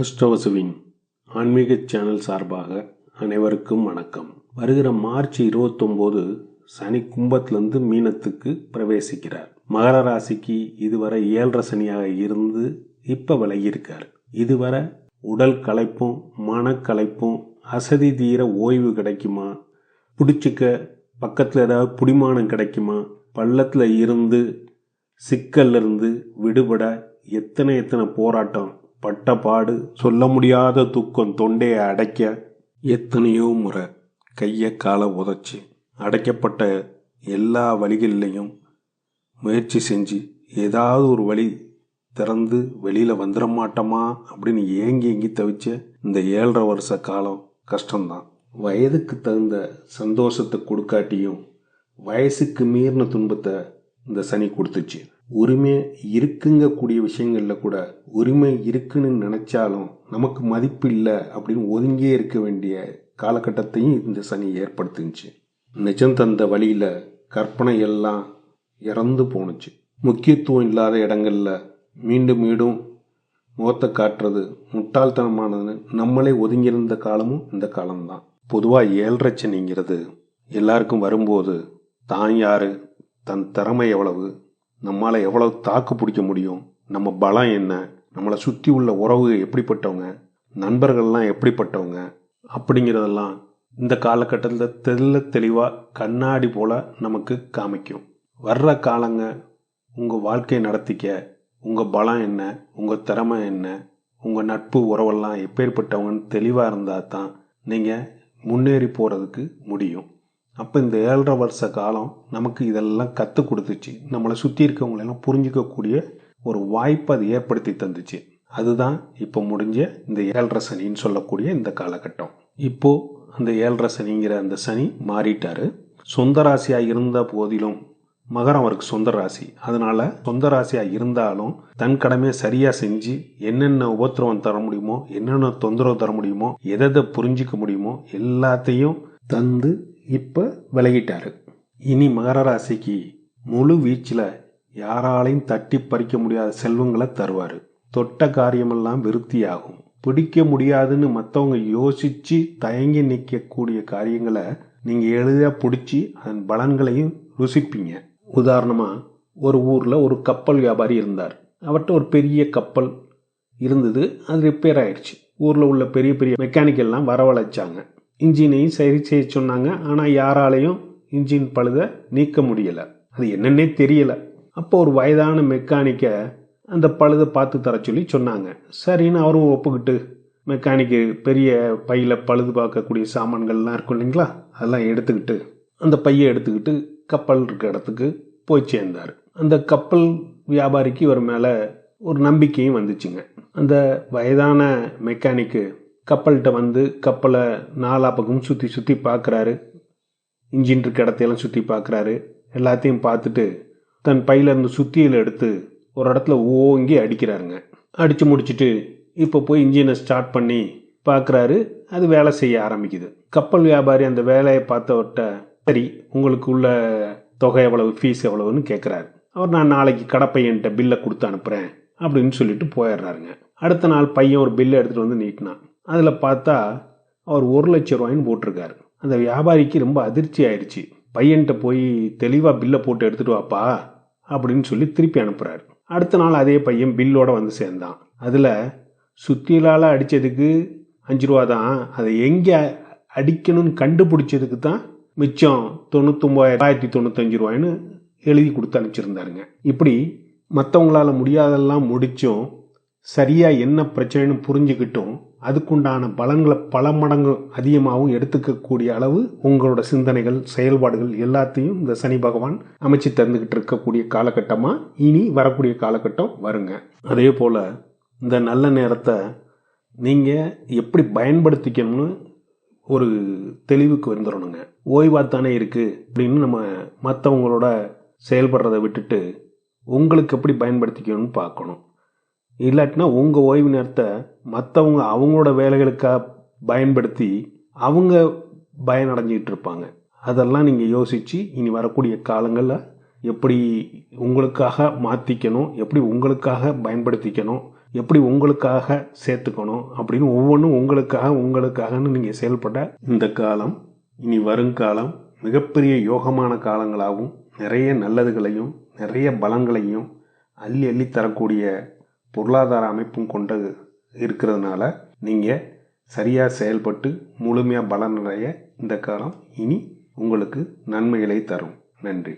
அஷ்டவசுவின் ஆன்மீக சேனல் சார்பாக அனைவருக்கும் வணக்கம். வருகிற மார்ச் 29 சனி கும்பத்திலிருந்து மீனத்துக்கு பிரவேசிக்கிறார். மகர ராசிக்கு இதுவரை 7.5 சனியாக இருந்து இப்ப விலகியிருக்கார். இதுவரை உடல் களைப்பும் மனக்களைப்பும் அசதி தீர ஓய்வு கிடைக்குமா, பிடிச்சிக்க பக்கத்தில் ஏதாவது புடிமானம் கிடைக்குமா, பள்ளத்தில் இருந்து சிக்கல்ல இருந்து விடுபட எத்தனை போராட்டம் பட்ட பாடு, சொல்ல முடியாத தூக்கம் தொண்டையை அடைக்க எத்தனையோ முறை கையை காலை உதச்சி அடைக்கப்பட்ட எல்லா வழிகள்லையும் முயற்சி செஞ்சு ஏதாவது ஒரு வழி திறந்து வெளியில் வந்துட மாட்டோமா அப்படின்னு ஏங்கி தவிச்ச இந்த 7.5 வருஷ காலம் கஷ்டம்தான். வயதுக்கு தகுந்த சந்தோஷத்தை கொடுக்காட்டியும் வயசுக்கு மீறின துன்பத்தை இந்த சனி கொடுத்துச்சு. உரிமை இருக்குங்க கூடிய விஷயங்கள்ல கூட உரிமை இருக்குன்னு நினைச்சாலும் நமக்கு மதிப்பு இல்லை அப்படின்னு ஒதுங்கியே இருக்க வேண்டிய காலகட்டத்தையும் இந்த சனி ஏற்படுத்துச்சு. நிஜம் தந்த வழியில கற்பனை எல்லாம் இறந்து போணுச்சு. முக்கியத்துவம் இல்லாத இடங்கள்ல மீண்டும் முகத்தை காட்டுறது முட்டாள்தனமானதுன்னு நம்மளே ஒதுங்கியிருந்த காலமும் இந்த காலம்தான். பொதுவாக 7.5 சனிங்கிறது எல்லாருக்கும் வரும்போது தான் யாரு, தன் திறமை எவ்வளவு, நம்மளால் எவ்வளவு தாக்கு பிடிக்க முடியும், நம்ம பலம் என்ன, நம்மளை சுற்றி உள்ள உறவு எப்படிப்பட்டவங்க, நண்பர்கள்லாம் எப்படிப்பட்டவங்க அப்படிங்கிறதெல்லாம் இந்த காலகட்டத்தில் தெளிவாக கண்ணாடி போல நமக்கு காமிக்கும். வர்ற காலங்க உங்கள் வாழ்க்கையை நடத்திக்க உங்கள் பலம் என்ன, உங்கள் திறமை என்ன, உங்கள் நட்பு உறவெல்லாம் எப்பேற்பட்டவங்கன்னு தெளிவாக இருந்தால் தான் நீங்கள் முன்னேறி போகிறதுக்கு முடியும். அப்போ இந்த 7.5 வருஷ காலம் நமக்கு இதெல்லாம் கற்றுக் கொடுத்துச்சு. நம்மளை சுற்றி இருக்கவங்களெல்லாம் புரிஞ்சிக்கக்கூடிய ஒரு வாய்ப்பை அது ஏற்படுத்தி தந்துச்சு. அதுதான் இப்போ முடிஞ்ச இந்த 7.5 சனின்னு சொல்லக்கூடிய இந்த காலகட்டம். இப்போ அந்த 7.5 சனிங்கிற அந்த சனி மாறிட்டாரு. சொந்த ராசியாக இருந்த போதிலும் மகரம் அவருக்கு சொந்த ராசி. அதனால சொந்த ராசியாக இருந்தாலும் தன் கடமையை சரியாக செஞ்சு என்னென்ன உபத்திரவம் தர முடியுமோ, என்னென்ன தொந்தரவு தர முடியுமோ, எதை புரிஞ்சிக்க முடியுமோ எல்லாத்தையும் தந்து இப்ப விலகிட்டாரு. இனி மகர ராசிக்கு முழு வீச்சில் யாராலையும் தட்டி பறிக்க முடியாத செல்வங்களை தருவாரு. தொட்ட காரியமெல்லாம் விருத்தியாகும். பிடிக்க முடியாதுன்னு மற்றவங்க யோசிச்சு தயங்கி நிற்கக்கூடிய காரியங்களை நீங்க எளிதா பிடிச்சி அதன் பலன்களையும் ருசிப்பீங்க. உதாரணமா ஒரு ஊர்ல ஒரு கப்பல் வியாபாரி இருந்தார். அவர்கிட்ட ஒரு பெரிய கப்பல் இருந்தது. அது ரிப்பேர் ஆயிடுச்சு. ஊர்ல உள்ள பெரிய பெரிய மெக்கானிக் எல்லாம் வரவழைச்சாங்க. இன்ஜினையும் சரி செய்ய சொன்னாங்க. ஆனால் யாராலையும் இன்ஜின் பழுதை நீக்க முடியலை. அது என்னன்னே தெரியல. அப்போ ஒரு வயதான மெக்கானிக்கை அந்த பழுதை பார்த்து தர சொல்லி சொன்னாங்க. சரின்னு அவரும் ஒப்புக்கிட்டு மெக்கானிக்கு பெரிய பையில் பழுது பார்க்கக்கூடிய சாமான்கள்லாம் இருக்கும் இல்லைங்களா, அதெல்லாம் எடுத்துக்கிட்டு அந்த பையை எடுத்துக்கிட்டு கப்பல் இருக்க இடத்துக்கு போய் சேர்ந்தார். அந்த கப்பல் வியாபாரிக்கு இவர் மேலே ஒரு நம்பிக்கையும் வந்துச்சுங்க. அந்த வயதான மெக்கானிக்கு கப்பல்கிட்ட வந்து கப்பலை நாலா பக்கமும் சுற்றி பார்க்குறாரு. இன்ஜின் இருக்க இடத்தையெல்லாம் சுற்றி பார்க்குறாரு. எல்லாத்தையும் பார்த்துட்டு தன் பையில இருந்து சுத்தியில் எடுத்து ஒரு இடத்துல ஓங்கி அடிக்கிறாருங்க. அடித்து முடிச்சுட்டு இப்போ போய் இன்ஜினை ஸ்டார்ட் பண்ணி பார்க்குறாரு. அது வேலை செய்ய ஆரம்பிக்குது. கப்பல் வியாபாரி அந்த வேலையை பார்த்தவர்கிட்ட, சரி உங்களுக்கு உள்ள தொகை எவ்வளவு, ஃபீஸ் எவ்வளவுன்னு கேட்குறாரு. அவர், நான் நாளைக்கு கடைப்பையன்ட்ட பில்லை கொடுத்து அனுப்புகிறேன் அப்படின்னு சொல்லிட்டு போயிடுறாருங்க. அடுத்த நாள் பையன் ஒரு பில்லை எடுத்துகிட்டு வந்து நீட்டினான். அதில் பார்த்தா அவர் 1 லட்சம் ரூபாய்ன்னு போட்டிருக்காரு. அந்த வியாபாரிக்கு ரொம்ப அதிர்ச்சி ஆயிடுச்சு. பையன்கிட்ட போய் தெளிவாக பில்லை போட்டு எடுத்துட்டு வாப்பா அப்படின்னு சொல்லி திருப்பி அனுப்புகிறாரு. அடுத்த நாள் அதே பையன் பில்லோட வந்து சேர்ந்தான். அதில் சுத்தியலால் அடித்ததுக்கு 5 ரூபா தான், அதை எங்கே அடிக்கணும்னு கண்டுபிடிச்சதுக்கு தான் மிச்சம் 99,095 ரூபாய்ன்னு எழுதி கொடுத்து அனுப்பிச்சிருந்தாருங்க. இப்படி மற்றவங்களால முடியாதெல்லாம் முடிச்சும் சரியா என்ன பிரச்சனைன்னு புரிஞ்சுக்கிட்டும் அதுக்குண்டான பலன்களை பல மடங்கு அதிகமாகவும் எடுத்துக்கக்கூடிய அளவு உங்களோட சிந்தனைகள் செயல்பாடுகள் எல்லாத்தையும் இந்த சனி பகவான் அமைச்சு தந்துகிட்டு இருக்கக்கூடிய காலகட்டமா இனி வரக்கூடிய காலகட்டம் வருங்க. அதே போல இந்த நல்ல நேரத்தை நீங்க எப்படி பயன்படுத்திக்கணும்னு ஒரு தெளிவுக்கு வந்துடணுங்க. ஓய்வாத்தானே இருக்கு அப்படின்னு நம்ம மற்றவங்களோட செயல்படுறதை விட்டுட்டு உங்களுக்கு எப்படி பயன்படுத்திக்கணும்னு பார்க்கணும். இல்லாட்டினா உங்கள் ஓய்வு நேரத்தை மற்றவங்க அவங்களோட வேலைகளுக்காக பயன்படுத்தி அவங்க பயனடைஞ்சிக்கிட்டு இருப்பாங்க. அதெல்லாம் நீங்கள் யோசித்து இனி வரக்கூடிய காலங்களில் எப்படி உங்களுக்காக மாற்றிக்கணும், எப்படி உங்களுக்காக பயன்படுத்திக்கணும், எப்படி உங்களுக்காக சேர்த்துக்கணும் அப்படின்னு ஒவ்வொன்றும் உங்களுக்காகன்னு நீங்கள் செயல்பட இந்த காலம் இனி வருங்காலம் மிகப்பெரிய யோகமான காலங்களாகவும் நிறைய நல்லதுகளையும் நிறைய பலங்களையும் அள்ளி அள்ளி தரக்கூடிய பொருளாதார அமைப்பும் கொண்டது இருக்கிறதுனால நீங்கள் சரியாக செயல்பட்டு முழுமையாக பலனடைய இந்த காலம் இனி உங்களுக்கு நன்மைகளை தரும். நன்றி.